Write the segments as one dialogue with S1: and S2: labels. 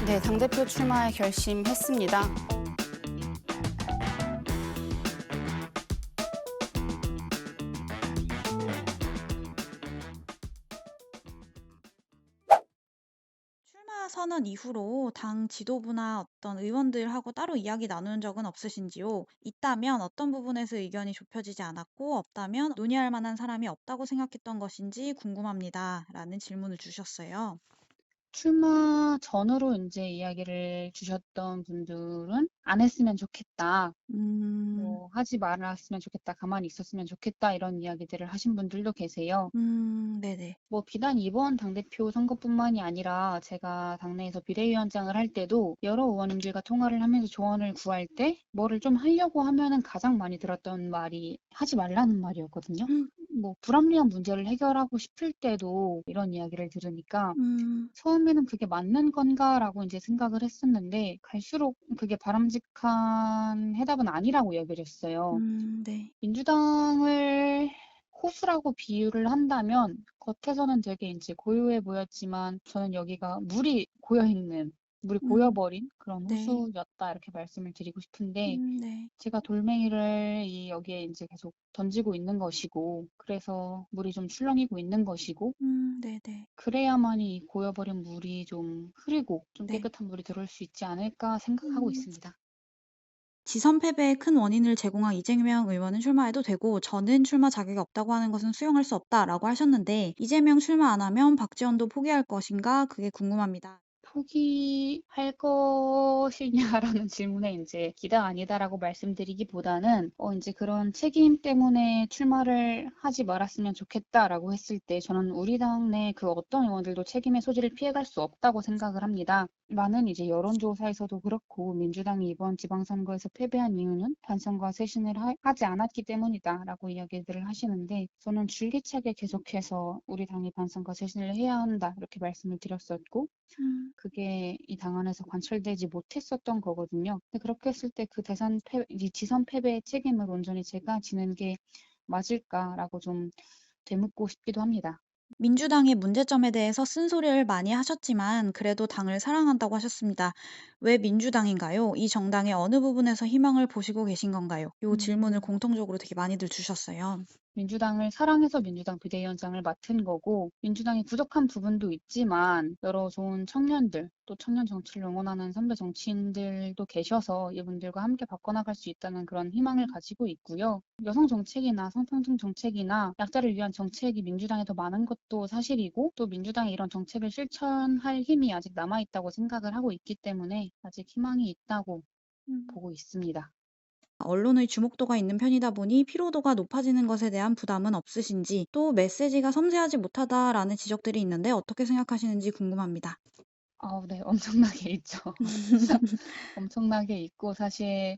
S1: 네, 당대표 출마에 결심했습니다.
S2: 출마 선언 이후로 당 지도부나 어떤 의원들하고 따로 이야기 나눈 적은 없으신지요? 있다면 어떤 부분에서 의견이 좁혀지지 않았고, 없다면 논의할 만한 사람이 없다고 생각했던 것인지 궁금합니다. 라는 질문을 주셨어요.
S3: 출마 전으로 인제 이야기를 주셨던 분들은 "안 했으면 좋겠다." 뭐 "하지 말았으면 좋겠다. 가만히 있었으면 좋겠다." 이런 이야기들을 하신 분들도 계세요.
S2: 네네.
S3: 뭐 비단 이번 당대표 선거뿐만이 아니라 제가 당내에서 비대위원장을 할 때도 여러 의원님들과 통화를 하면서 조언을 구할 때 뭐를 좀 하려고 하면은 가장 많이 들었던 말이 하지 말라는 말이었거든요. 뭐 불합리한 문제를 해결하고 싶을 때도 이런 이야기를 들으니까 처음에는 '그게 맞는 건가?'라고 인제 생각을 했었는데 갈수록 그게 바람직한 해답은 아니라고 여겨졌어요.
S2: 네.
S3: 민주당을 호수라고 비유를 한다면 겉에서는 되게 인제 고요해 보였지만 저는 여기가 물이 고여
S2: 음,
S3: 버린 그런
S2: 네.
S3: 호수였다 이렇게 말씀을 드리고 싶은데
S2: 네.
S3: 제가 돌멩이를 여기에 인제 계속 던지고 있는 것이고 그래서 물이 좀 출렁이고 있는 것이고
S2: 네네.
S3: 그래야만이 이 고여 버린 물이 좀 흐르고 좀
S2: 네.
S3: 깨끗한 물이 들어올 수 있지 않을까 생각하고
S2: 음.
S3: 있습니다.
S2: 지선 패배의 큰 원인을 제공한 이재명 의원은 출마해도 되고 저는 출마 자격이 없다고 하는 것은 수용할 수 없다라고 하셨는데 이재명 출마 안 하면 박지원도 포기할 것인가 그게 궁금합니다.
S3: 포기할 것이냐라는 질문에 인제 기다 아니다라고 말씀드리기보다는 인제 그런 책임 때문에 "출마를 하지 말았으면 좋겠다."라고 했을 때 저는 우리 당내 그 어떤 의원들도 책임의 소지를 피해갈 수 없다고 생각을 합니다. 많은 이제 여론조사에서도 그렇고 "민주당이 이번 지방선거에서 패배한 이유는 반성과 쇄신을 하지 않았기 때문이다."라고 이야기들을 하시는데 저는 줄기차게 계속해서 "우리 당이 반성과 쇄신을 해야 한다." 이렇게 말씀을 드렸었고 그게 이 당 안에서 관철되지 못했었던 거거든요. 근데 그렇게 했을 때 그 이 지선 패배의 책임을 온전히 제가 지는 게 맞을까라고 좀 되묻고 싶기도 합니다.
S2: 민주당의 문제점에 대해서 쓴소리를 많이 하셨지만 그래도 당을 사랑한다고 하셨습니다. 왜 민주당인가요? 이 정당의 어느 부분에서 희망을 보시고 계신 건가요? 이 질문을
S3: 음.
S2: 공통적으로 되게 많이들 주셨어요.
S3: 민주당을 사랑해서 민주당 비대위원장을 맡은 거고 민주당이 부족한 부분도 있지만 여러 좋은 청년들 또 청년 정치를 응원하는 선배 정치인들도 계셔서 이분들과 함께 바꿔나갈 수 있다는 그런 희망을 가지고 있고요. 여성 정책이나 성평등 정책이나 약자를 위한 정책이 민주당에 더 많은 것도 사실이고 또 민주당이 이런 정책을 실천할 힘이 아직 남아있다고 생각을 하고 있기 때문에 아직 희망이 있다고
S2: 음.
S3: 보고 있습니다.
S2: 언론의 주목도가 있는 편이다 보니 피로도가 높아지는 것에 대한 부담은 없으신지, 또 메시지가 섬세하지 못하다라는 지적들이 있는데 어떻게 생각하시는지 궁금합니다.
S3: 네. 엄청나게 있죠. 엄청나게 있고 사실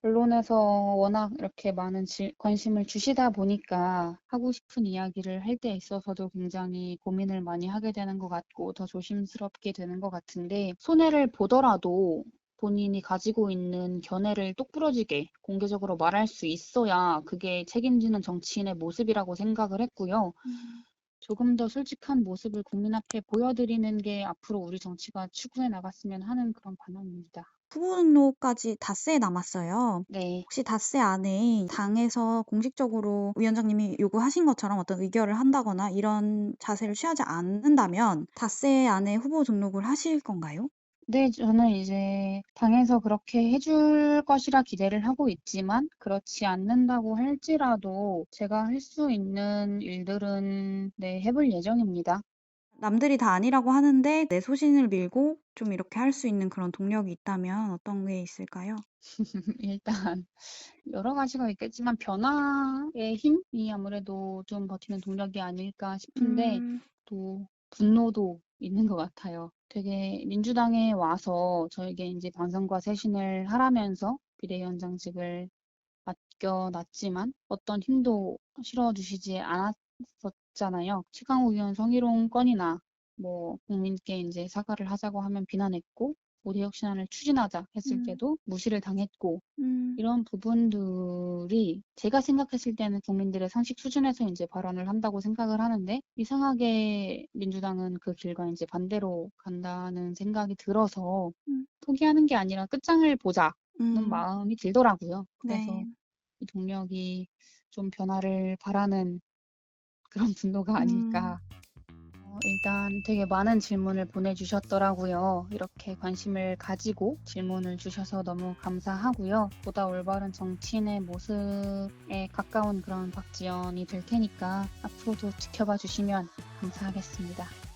S3: 언론에서 워낙 이렇게 많은 관심을 주시다 보니까 하고 싶은 이야기를 할 때 있어서도 굉장히 고민을 많이 하게 되는 것 같고 더 조심스럽게 되는 것 같은데 손해를 보더라도 본인이 가지고 있는 견해를 똑부러지게 공개적으로 말할 수 있어야 그게 책임지는 정치인의 모습이라고 생각을 했고요. 조금 더 솔직한 모습을 국민 앞에 보여드리는 게 앞으로 우리 정치가 추구해 나갔으면 하는 그런 바람입니다.
S2: 후보 등록까지 닷새 남았어요.
S3: 네.
S2: 혹시 닷새 안에 당에서 공식적으로 위원장님이 요구하신 것처럼 어떤 의결을 한다거나 이런 자세를 취하지 않는다면 닷새 안에 후보 등록을 하실 건가요?
S3: 네. 저는 이제 당에서 그렇게 해줄 것이라 기대를 하고 있지만 그렇지 않는다고 할지라도 제가 할 수 있는 일들은 네 해볼 예정입니다.
S2: 남들이 다 아니라고 하는데 내 소신을 밀고 좀 이렇게 할 수 있는 그런 동력이 있다면 어떤 게 있을까요?
S3: 일단 여러 가지가 있겠지만 변화의 힘이 아무래도 좀 버티는 동력이 아닐까 싶은데
S2: 음.
S3: 또 분노도 있는 것 같아요. 되게 민주당에 와서 저에게 이제 반성과 쇄신을 하라면서 비대위원장직을 맡겨놨지만 어떤 힘도 실어주시지 않았었잖아요. 최강욱 의원 성희롱 건이나 뭐 국민께 이제 사과를 하자고 하면 비난했고 모두혁신안을 추진하자 했을
S2: 음.
S3: 때도 무시를 당했고
S2: 음.
S3: 이런 부분들이 제가 생각했을 때는 국민들의 상식 수준에서 이제 발언을 한다고 생각을 하는데 이상하게 민주당은 그 길과 이제 반대로 간다는 생각이 들어서
S2: 음.
S3: 포기하는 게 아니라 끝장을 보자는
S2: 음.
S3: 마음이 들더라고요. 그래서
S2: 네.
S3: 이 동력이 좀 변화를 바라는 그런 분노가
S2: 음.
S3: 아닐까. 일단 되게 많은 질문을 보내주셨더라고요. 이렇게 관심을 가지고 질문을 주셔서 너무 감사하고요. 보다 올바른 정치인의 모습에 가까운 그런 박지연이 될 테니까 앞으로도 지켜봐 주시면 감사하겠습니다.